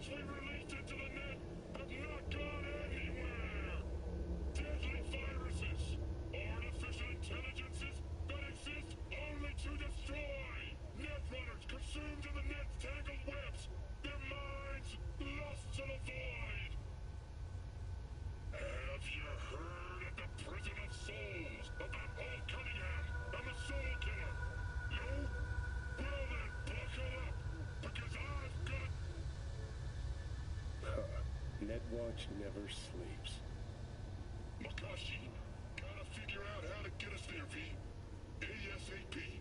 we released into the net have not gone anywhere. Deadly viruses, artificial intelligences that exist only to destroy. Netrunners consumed in the net's tangled webs, their minds lost to the void. Have you heard of the Prison of Souls about Paul Cunningham and the Soul Killer? No? Well then, buckle up, because I've got... Netwatch never sleeps. Makashi, gotta figure out how to get us there, V. ASAP.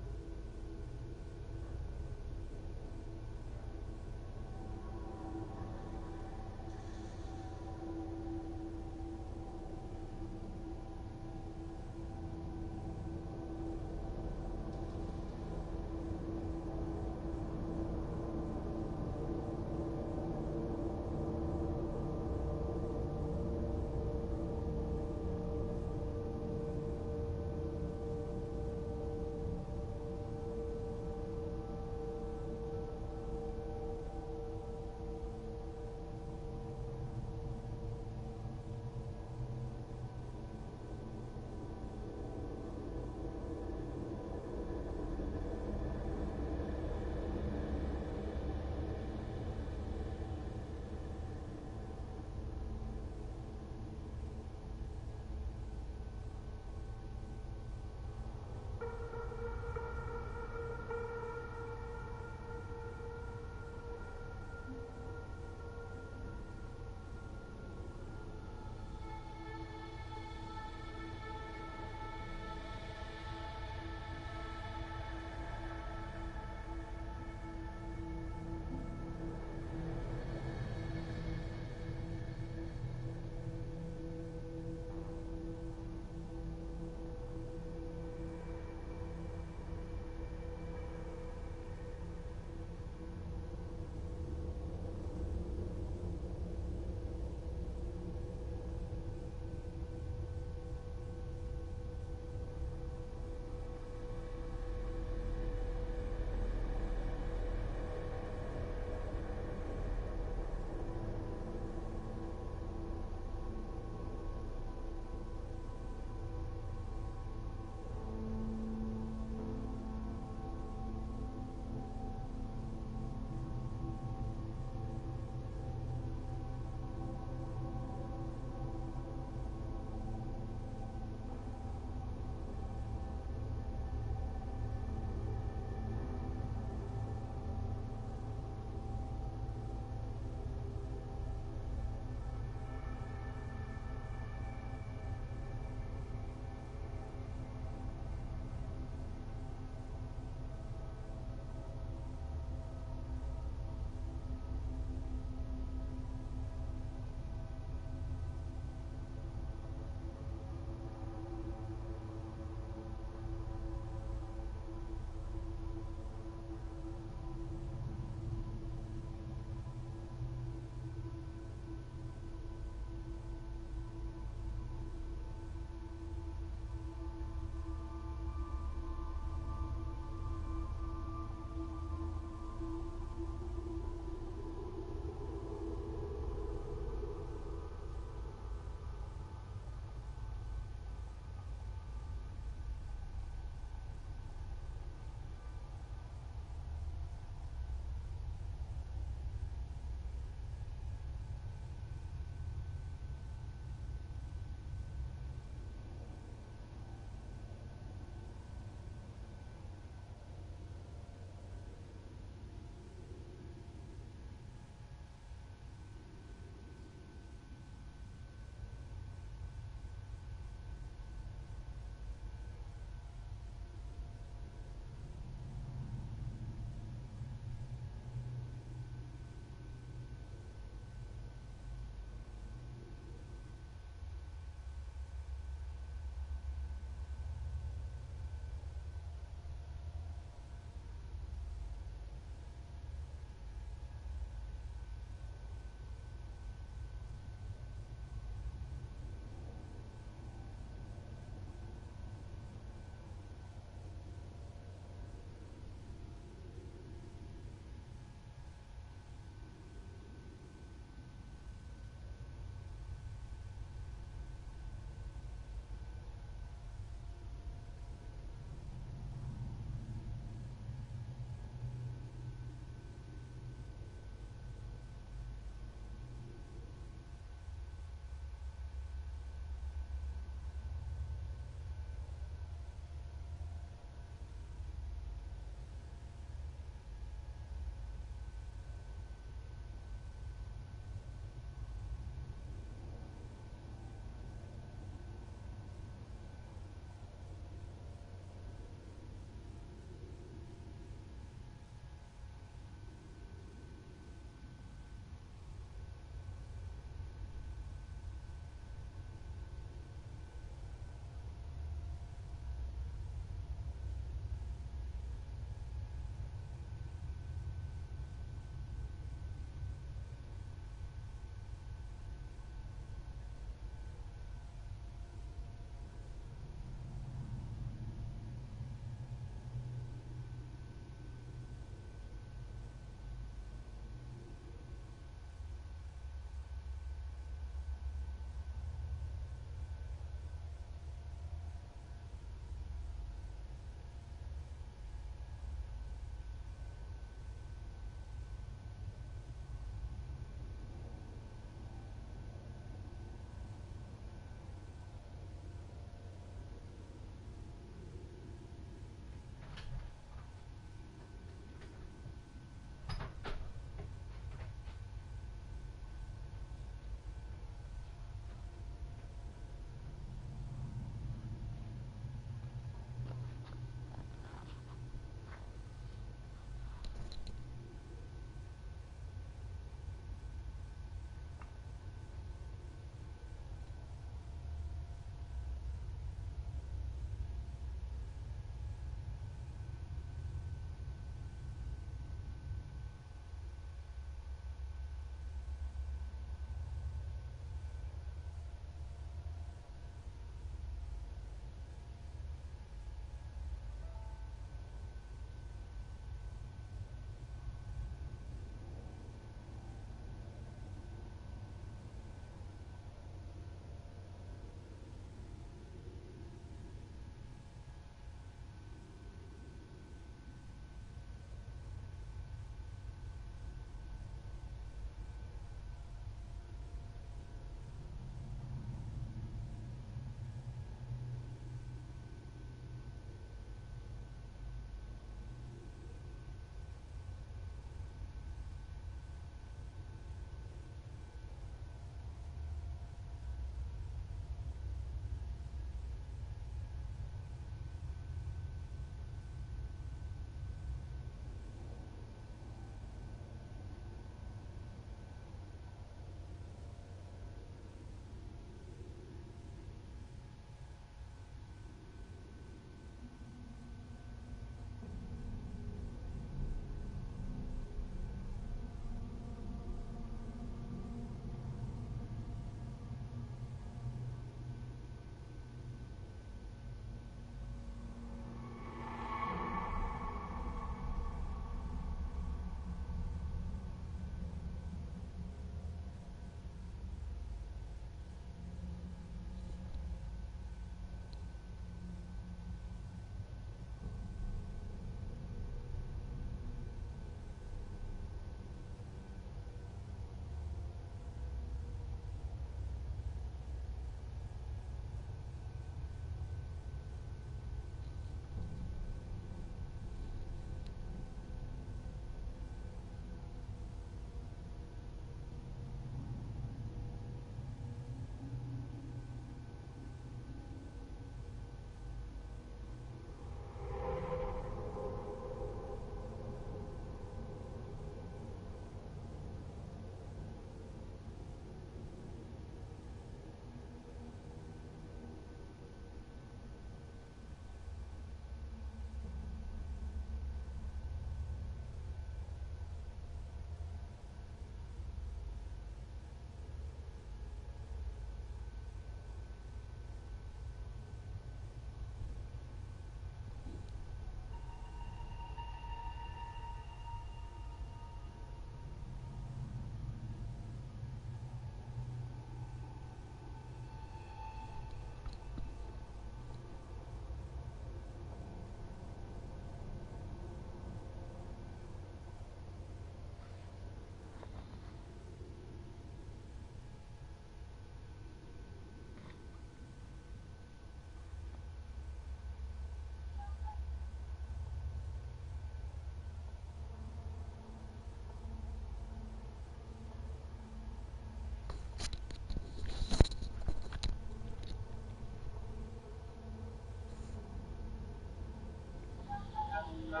Till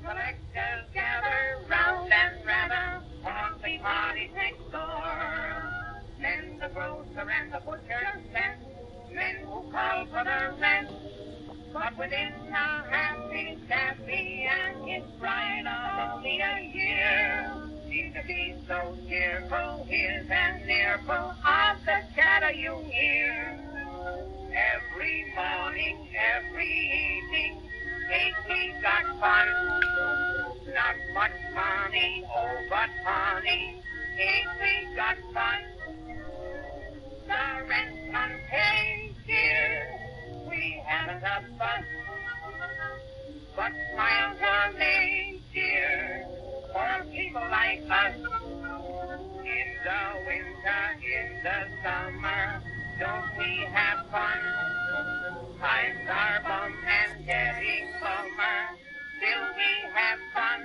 collectors gather round and rather on the party next door. Then the grocer and the butcher send men who call for their rent. But within a happy, sappy, and his bride of only a year seem to be so cheerful, his and nearful of the chatter you hear. Every morning, every evening, ain't we got fun? Not much money, oh, but honey, ain't we got fun? The rent's unpaid, dear, we haven't a fuss, but smiles are made, dear, for people like us. In the winter, in the summer, don't we have fun? Times are bum and getting bummer, still we have fun.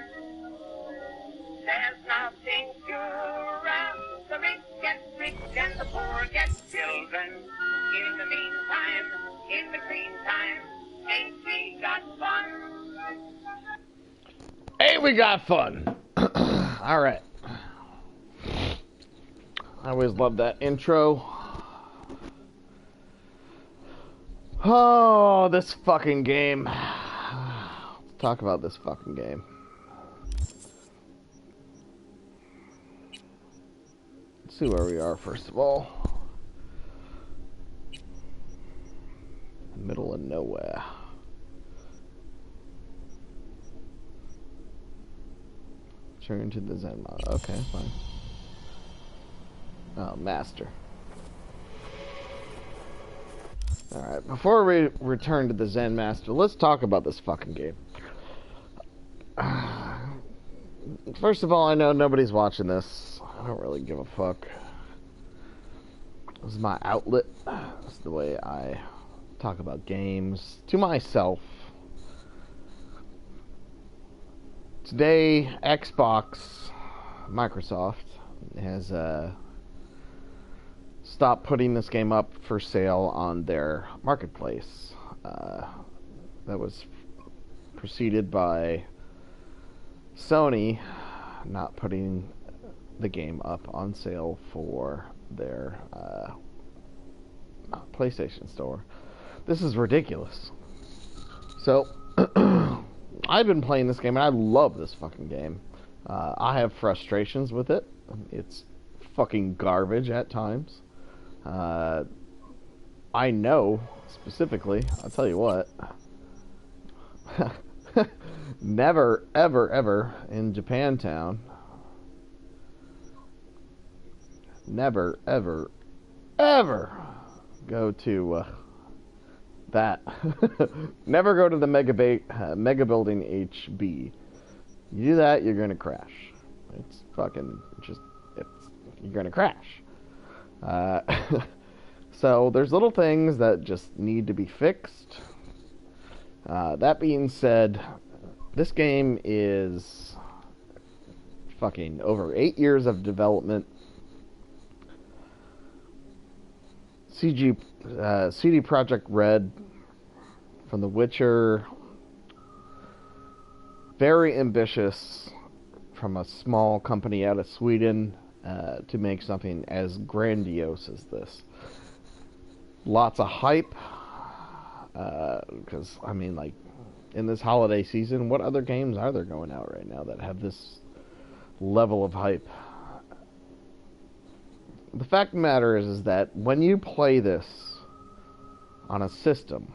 There's nothing surer, the rich get rich and the poor get children. In the meantime, in between time, ain't we got fun? Ain't we got fun? All right. I always love that intro. Oh, this fucking game. Let's talk about this fucking game. Let's see where we are, first of all. Middle of nowhere. Turn to the Zen mode. Okay, fine. Oh, master. Alright, before we return to the Zen Master, let's talk about this fucking game. First of all, I know nobody's watching this. I don't really give a fuck. This is my outlet. This is the way I talk about games to myself. Today, Microsoft has stopped putting this game up for sale on their marketplace. That was preceded by Sony not putting the game up on sale for their PlayStation Store. This is ridiculous. So, I've been playing this game and I love this fucking game. I have frustrations with it. It's fucking garbage at times. I know, specifically, I'll tell you what. Never, ever, ever in Japantown. Never, ever, ever go to that. Never go to the Mega Building HB. You do that, you're gonna crash. It's fucking just, you're gonna crash. So there's little things that just need to be fixed. That being said, this game is fucking over 8 years of development. CD Projekt Red from The Witcher, very ambitious from a small company out of Sweden to make something as grandiose as this. Lots of hype, because, I mean, like, in this holiday season, what other games are there going out right now that have this level of hype? The fact of the matter is that when you play this on a system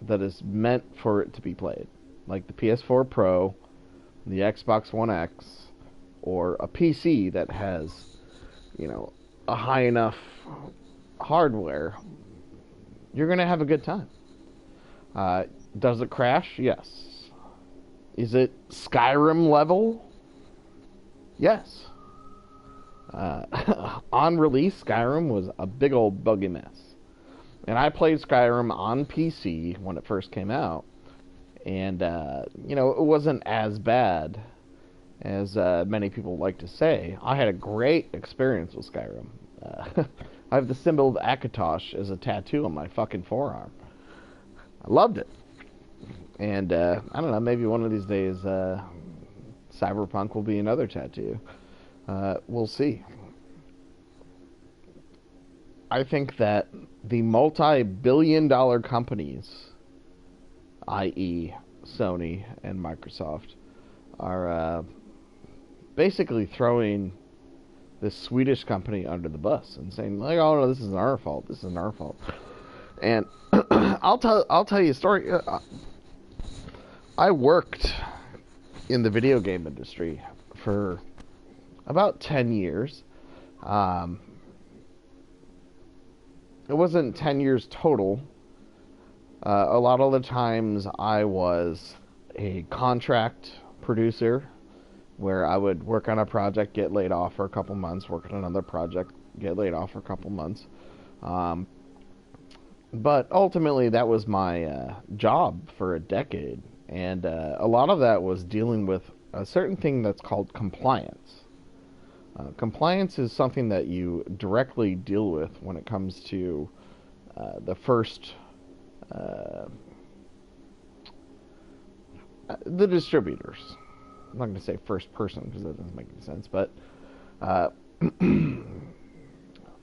that is meant for it to be played, like the PS4 Pro, the Xbox One X, or a PC that has, you know, a high enough hardware, you're going to have a good time. Does it crash? Yes. Is it Skyrim level? Yes. On release, Skyrim was a big old buggy mess. And I played Skyrim on PC when it first came out. And, you know, it wasn't as bad as many people like to say. I had a great experience with Skyrim. I have the symbol of Akatosh as a tattoo on my fucking forearm. I loved it. And, I don't know, maybe one of these days, Cyberpunk will be another tattoo. We'll see. I think that the multi-billion-dollar companies, i.e. Sony and Microsoft, are basically throwing this Swedish company under the bus and saying, like, oh no, this isn't our fault. This isn't our fault. And I'll tell you a story. I worked in the video game industry for about 10 years. It wasn't 10 years total. A lot of the times I was a contract producer where I would work on a project, get laid off for a couple months, work on another project, get laid off for a couple months. But ultimately that was my job for a decade. And a lot of that was dealing with a certain thing that's called compliance. Compliance is something that you directly deal with when it comes to the distributors. I'm not going to say first person because that doesn't make any sense, but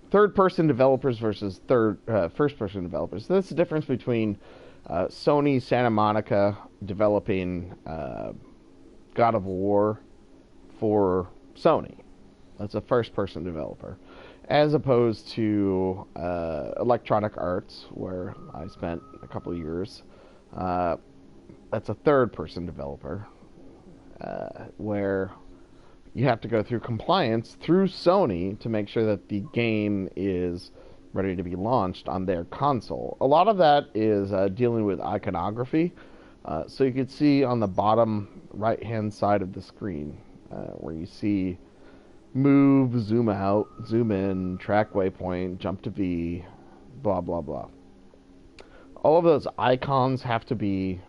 third-person developers versus first-person developers. So that's the difference between Sony Santa Monica developing God of War for Sony. That's a first-person developer. As opposed to Electronic Arts, where I spent a couple of years. That's a third-person developer, where you have to go through compliance through Sony to make sure that the game is ready to be launched on their console. A lot of that is dealing with iconography. So you can see on the bottom right-hand side of the screen where you see move, zoom out, zoom in, track waypoint, jump to V, blah, blah, blah. All of those icons have to be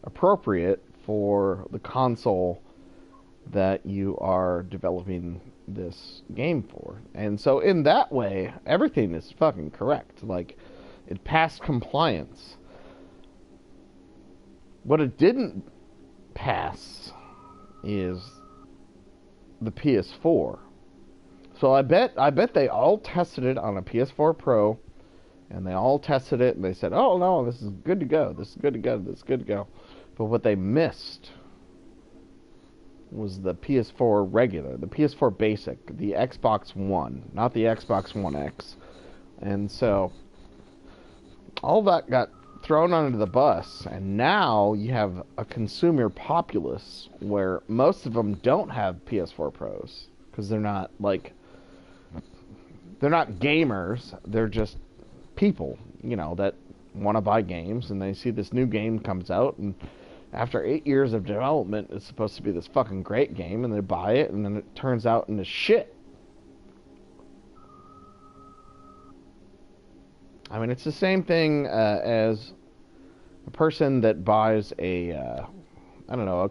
appropriate for the console that you are developing this game for. And so in that way, everything is fucking correct. Like, it passed compliance. What it didn't pass is the PS4. So I bet they all tested it on a PS4 Pro, and they all tested it, and they said, oh no, this is good to go, this is good to go, this is good to go. But what they missed was the PS4 regular, the PS4 basic, the Xbox One, not the Xbox One X. And so all that got thrown under the bus, and now you have a consumer populace where most of them don't have PS4 Pros because they're not gamers, they're just people, that want to buy games, and they see this new game comes out, and after 8 years of development it's supposed to be this fucking great game, and they buy it, and then it turns out into shit. I mean, it's the same thing as a person that buys a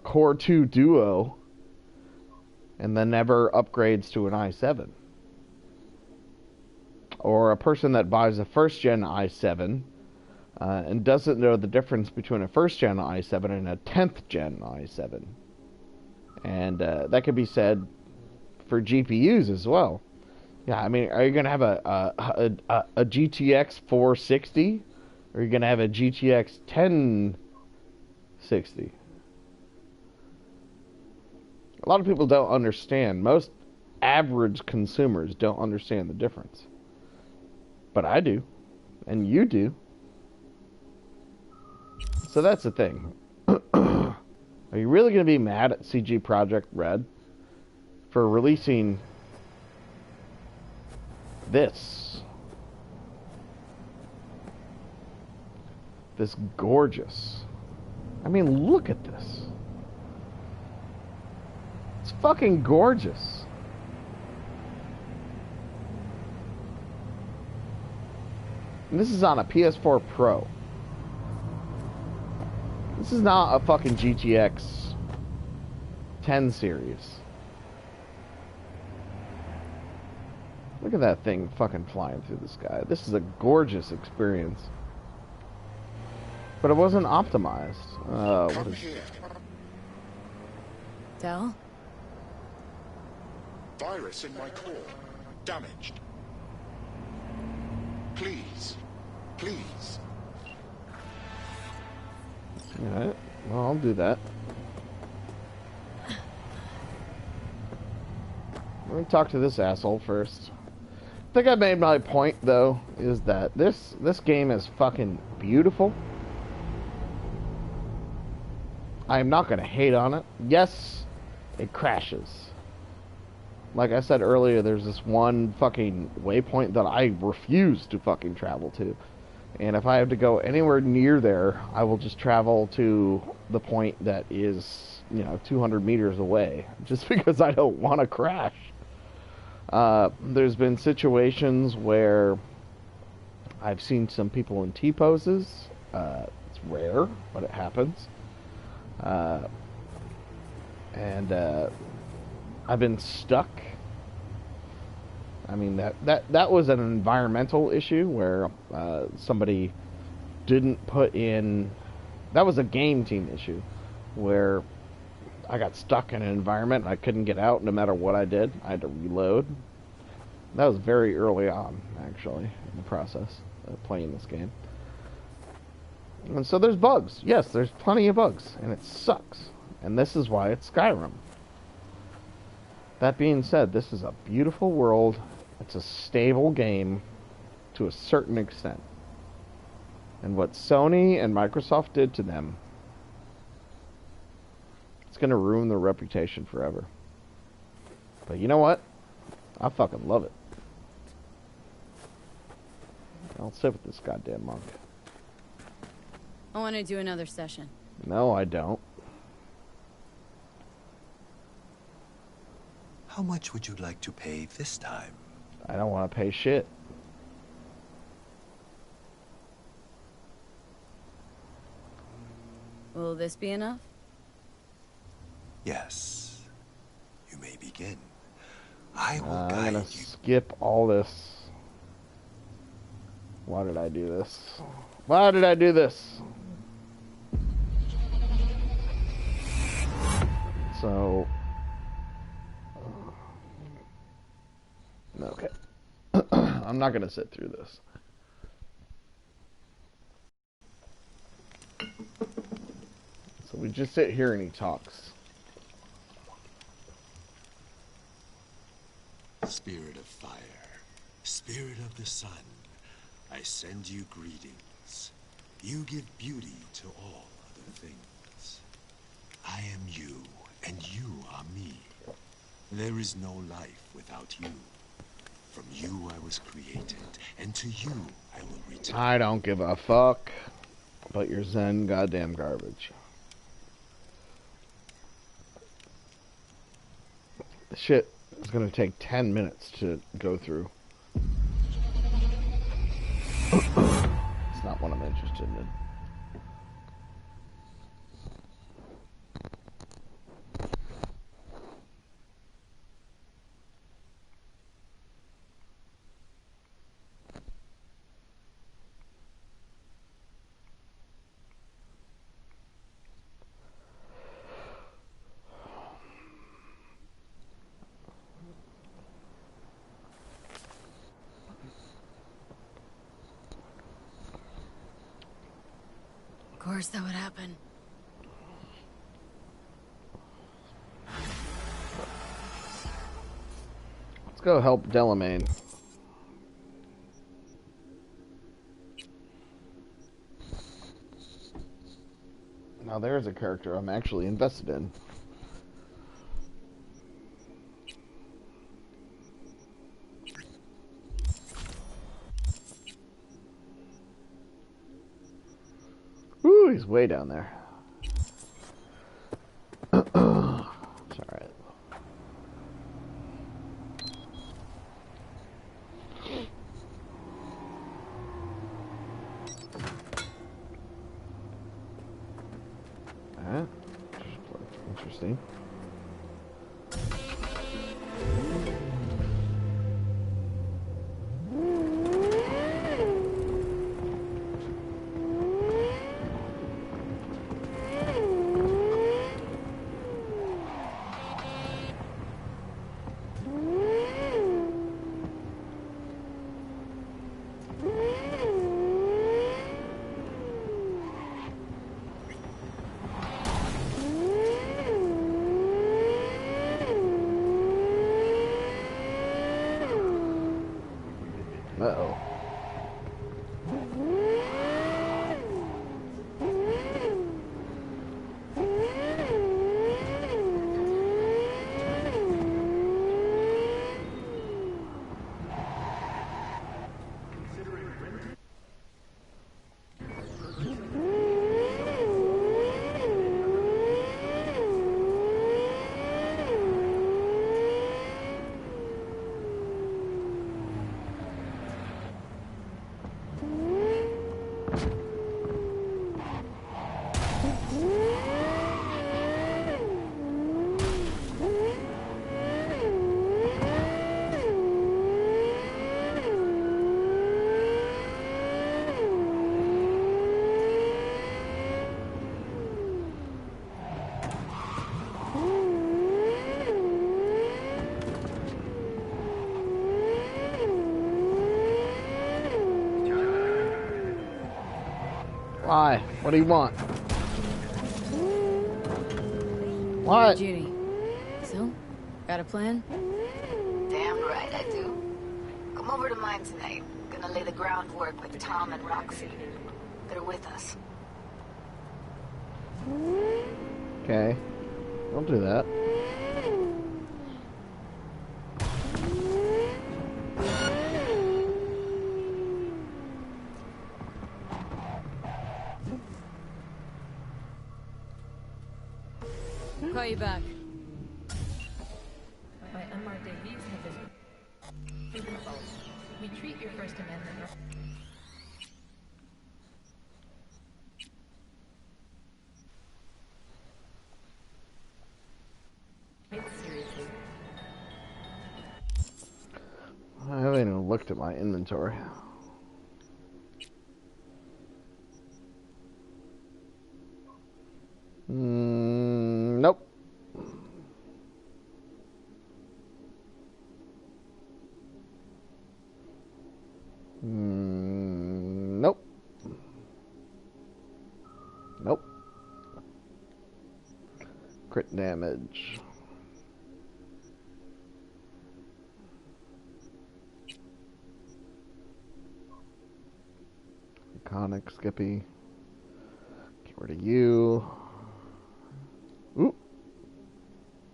Core 2 Duo and then never upgrades to an i7. Or a person that buys a first-gen i7 and doesn't know the difference between a first-gen i7 and a 10th-gen i7. And that could be said for GPUs as well. Yeah, I mean, are you going to have a GTX 460? Or are you going to have a GTX 1060? A lot of people don't understand. Most average consumers don't understand the difference. But I do. And you do. So that's the thing. Are you really going to be mad at CG Projekt Red for releasing this gorgeous, I mean, look at this. It's fucking gorgeous. And this is on a PS4 Pro. This is not a fucking GTX 10 series. Look at that thing fucking flying through the sky. This is a gorgeous experience. But it wasn't optimized. What Come is... here. Del? Virus in my core. Damaged. Please. Please. Alright, well, I'll do that. Let me talk to this asshole first. I think I made my point, though, is that this game is fucking beautiful. I'm not gonna hate on it. Yes, it crashes. Like I said earlier, there's this one fucking waypoint that I refuse to fucking travel to. And if I have to go anywhere near there, I will just travel to the point that is, 200 meters away. Just because I don't want to crash. There's been situations where I've seen some people in T-poses. It's rare, but it happens. And I've been stuck. I mean, that was an environmental issue where somebody didn't put in... That was a game team issue where I got stuck in an environment and I couldn't get out no matter what I did. I had to reload. That was very early on, actually, in the process of playing this game. And so there's bugs. Yes, there's plenty of bugs, and it sucks. And this is why it's Skyrim. That being said, this is a beautiful world. It's a stable game to a certain extent. And what Sony and Microsoft did to them, it's going to ruin their reputation forever. But you know what? I fucking love it. I'll sit with this goddamn monk. I want to do another session. No, I don't. How much would you like to pay this time? I don't want to pay shit. Will this be enough? Yes. You may begin. I will I'm guide gonna you. skip all this. Why did I do this? Why did I do this? So... Okay. I'm not gonna sit through this. So we just sit here and he talks. Spirit of fire, spirit of the sun, I send you greetings. You give beauty to all other things. I am you, and you are me. There is no life without you. From you I was created, and to you I will return. I don't give a fuck about your Zen goddamn garbage. The shit is gonna take 10 minutes to go through. It's not what I'm interested in. Of course that would happen. Let's go help Delamain. Now there's a character I'm actually invested in. Ooh, he's way down there. It's alright. Alright. Interesting. Uh-oh. Why? What do you want? What? Judy. So, got a plan? Damn right I do. Come over to mine tonight. Gonna lay the groundwork with Tom and Roxy. They're with us. Okay. I'll do that. Call you back. My unmarked AVs have been revoked. We treat your First Amendment rights seriously. I haven't even looked at my inventory. Nope. Nope. Nope. Crit damage. Iconic Skippy. Get rid of you. Oop.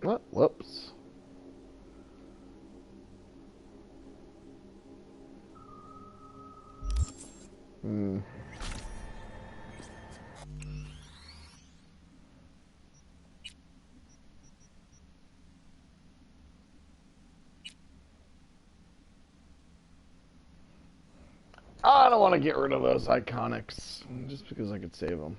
What? Whoops. I don't want to get rid of those iconics just because I could save them.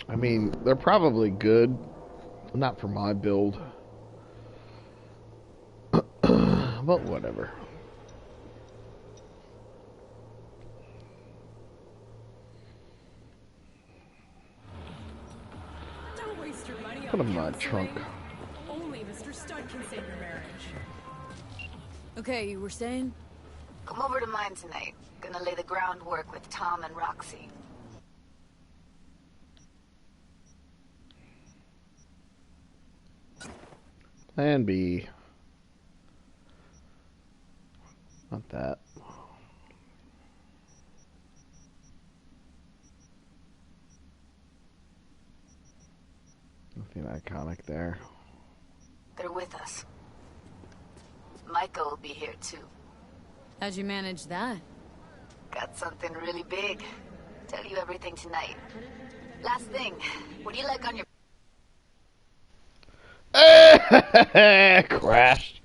I mean, they're probably good. Not for my build. But whatever. Don't waste your money Put on them in my counseling. trunk. Only Mr. Stud can save your marriage. Okay, you were saying? Come over to mine tonight. Gonna lay the groundwork with Tom and Roxy. Plan B. Not that. Nothing iconic there. They're with us. Micah will be here too. How'd you manage that? Got something really big. Tell you everything tonight. Last thing, what do you like on your... Crashed.